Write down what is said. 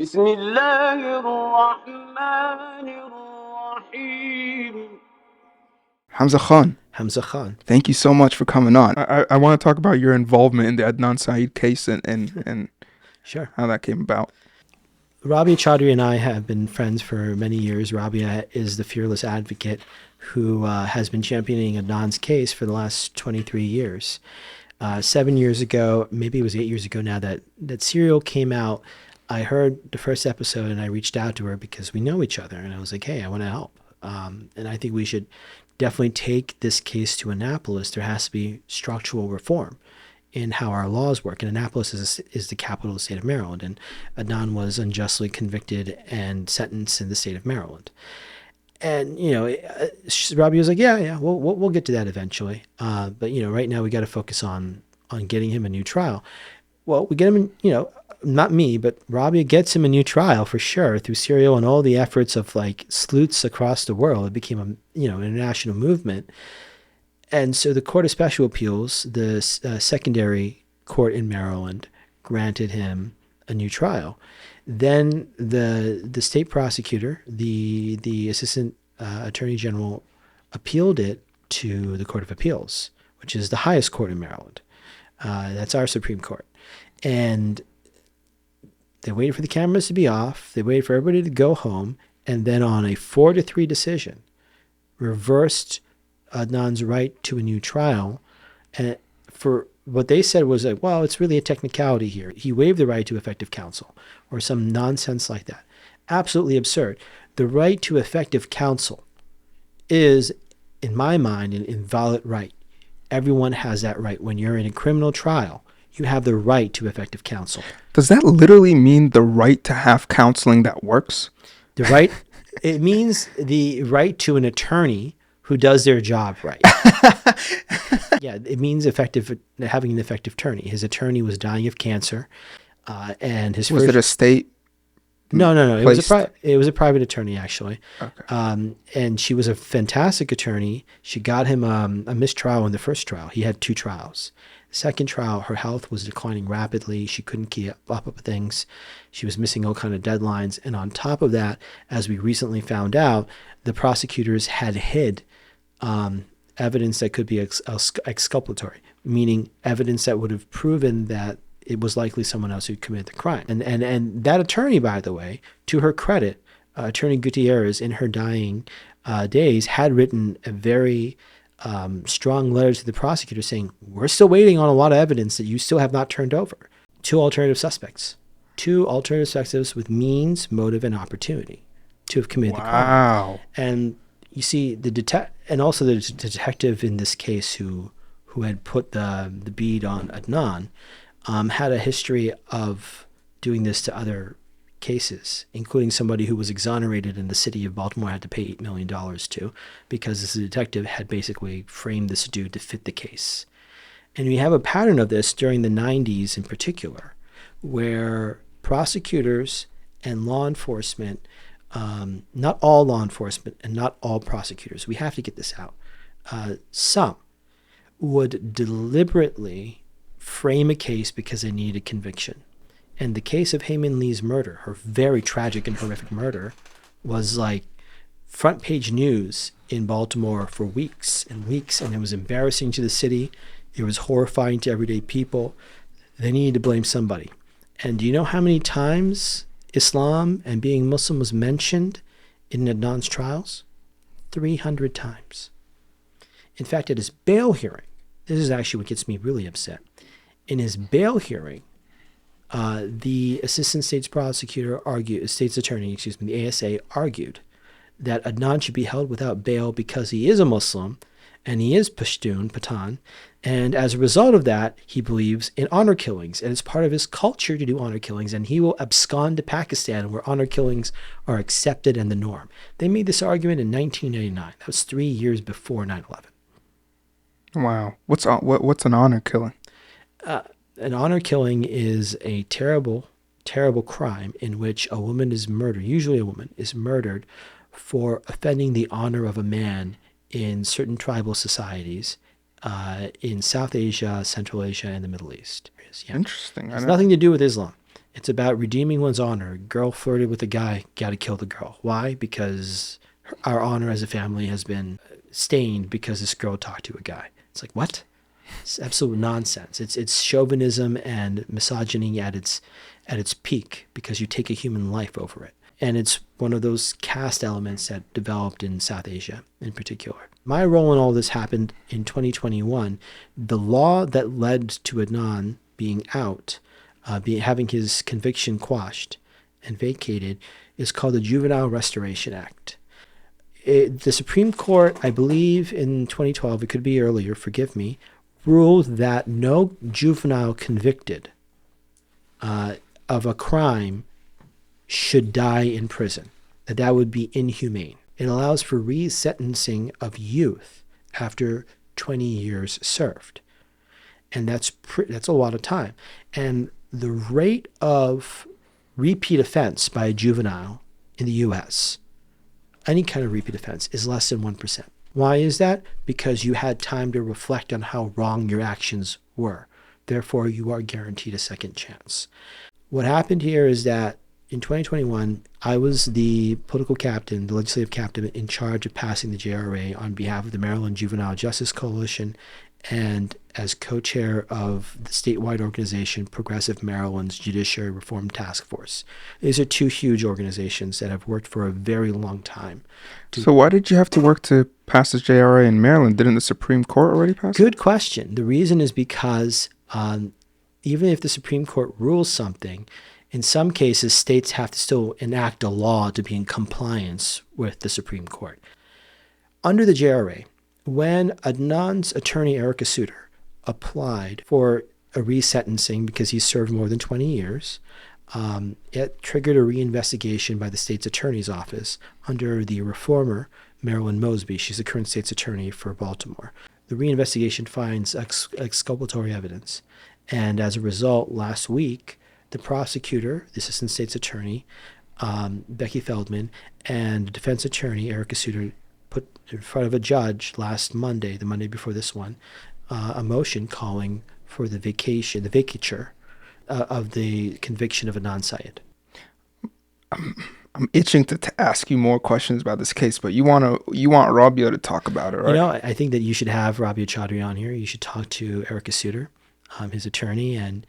بسم الله الرحمن الرحيم. Hamza Khan, Hamza Khan. thank you so much for coming on. I want to talk about your involvement in the Adnan Syed case and Sure. how that came about. Rabia Chaudhry and I have been friends for many years. Rabia is the fearless advocate who has been championing Adnan's case for the last 23 years. 7 years ago, maybe it was 8 years ago now, that serial came out. I heard the first episode and I reached out to her because we know each other. And I was like, hey, I want to help. And I think we should definitely take this case to Annapolis. There has to be structural reform in how our laws work. And Annapolis is the capital of the state of Maryland. And Adnan was unjustly convicted and sentenced in the state of Maryland. And, Robbie was like, yeah, we'll get to that eventually. But, right now we got to focus on getting him a new trial. Well, we get him, not me, but Robbie gets him a new trial for sure through serial and all the efforts of like sleuths across the world. It became an international movement. And so the Court of Special Appeals, the secondary court in Maryland, granted him a new trial. Then the state prosecutor, the assistant attorney general, appealed it to the Court of Appeals, which is the highest court in Maryland. That's our Supreme Court. And they waited for the cameras to be off. They waited for everybody to go home. And then on a 4-3 decision, reversed Adnan's right to a new trial. And for what they said was like, well, it's really a technicality here. He waived the right to effective counsel or some nonsense like that. Absolutely absurd. The right to effective counsel is, in my mind, an inviolate right. Everyone has that right. When you're in a criminal trial, you have the right to effective counsel. Does that literally mean the right to have counseling that works? The right, it means the right to an attorney who does their job right. Yeah, it means having an effective attorney. His attorney was dying of cancer, and his Was it a state? No. placed? It was a private attorney, actually. Okay. And she was a fantastic attorney. She got him a mistrial in the first trial. He had 2 trials. Second trial, her health was declining rapidly. She couldn't keep up with things. She was missing all kind of deadlines. And on top of that, as we recently found out, the prosecutors had hid evidence that could be exculpatory, meaning evidence that would have proven that it was likely someone else who committed the crime. And that attorney, by the way, to her credit, Attorney Gutierrez, in her dying days, had written a very strong letter to the prosecutor saying, we're still waiting on a lot of evidence that you still have not turned over. 2 alternative suspects with means, motive, and opportunity to have committed the crime. Wow. And you see the detective in this case who had put the bead on Adnan had a history of doing this to other cases, including somebody who was exonerated and the city of Baltimore had to pay $8 million to, because this detective had basically framed this dude to fit the case. And we have a pattern of this during the 90s in particular, where prosecutors and law enforcement, not all law enforcement and not all prosecutors, we have to get this out, some would deliberately frame a case because they needed conviction. And the case of Hae-Min Lee's murder, her very tragic and horrific murder, was like front page news in Baltimore for weeks and weeks. And it was embarrassing to the city. It was horrifying to everyday people. They needed to blame somebody. And do you know how many times Islam and being Muslim was mentioned in Adnan's trials? 300 times. In fact, at his bail hearing, this is actually what gets me really upset. In his bail hearing, the assistant state's attorney, the ASA, argued that Adnan should be held without bail because he is a Muslim and he is Pathan. And as a result of that, he believes in honor killings, and it's part of his culture to do honor killings, and he will abscond to Pakistan where honor killings are accepted and the norm. They made this argument in 1999. That was 3 years before 9/11. Wow. What's an honor killing? An honor killing is a terrible, terrible crime in which a woman is murdered, usually a woman, is murdered for offending the honor of a man in certain tribal societies in South Asia, Central Asia, and the Middle East. Yeah. Interesting. It has nothing to do with Islam. It's about redeeming one's honor. Girl flirted with a guy, got to kill the girl. Why? Because our honor as a family has been stained because this girl talked to a guy. It's like, what? It's absolute nonsense. It's chauvinism and misogyny at its peak because you take a human life over it. And it's one of those caste elements that developed in South Asia in particular. My role in all this happened in 2021. The law that led to Adnan being out, having his conviction quashed and vacated, is called the Juvenile Restoration Act. The Supreme Court, I believe in 2012, it could be earlier, forgive me, ruled that no juvenile convicted of a crime should die in prison, that would be inhumane. It allows for resentencing of youth after 20 years served. And that's a lot of time. And the rate of repeat offense by a juvenile in the U.S., any kind of repeat offense, is less than 1%. Why is that? Because you had time to reflect on how wrong your actions were. Therefore, you are guaranteed a second chance. What happened here is that in 2021, I was the political captain, the legislative captain in charge of passing the JRA on behalf of the Maryland Juvenile Justice Coalition and as co-chair of the statewide organization Progressive Maryland's Judiciary Reform Task Force. These are two huge organizations that have worked for a very long time. So why did you have to work to pass the JRA in Maryland? Didn't the Supreme Court already pass it? Good question. The reason is because even if the Supreme Court rules something, in some cases, states have to still enact a law to be in compliance with the Supreme Court. Under the JRA, when Adnan's attorney, Erica Suter, applied for a resentencing because he served more than 20 years, it triggered a reinvestigation by the state's attorney's office under the reformer, Marilyn Mosby. She's the current state's attorney for Baltimore. The reinvestigation finds exculpatory evidence. And as a result, last week, the prosecutor, the assistant state's attorney, Becky Feldman, and defense attorney, Erica Suter, put in front of a judge last Monday, the Monday before this one, a motion calling for the vacature of the conviction of Adnan Syed. I'm itching to ask you more questions about this case, but you want Rabia to talk about it, right? You know, I think that you should have Rabia Chaudhry on here. You should talk to Erica Suter, his attorney, and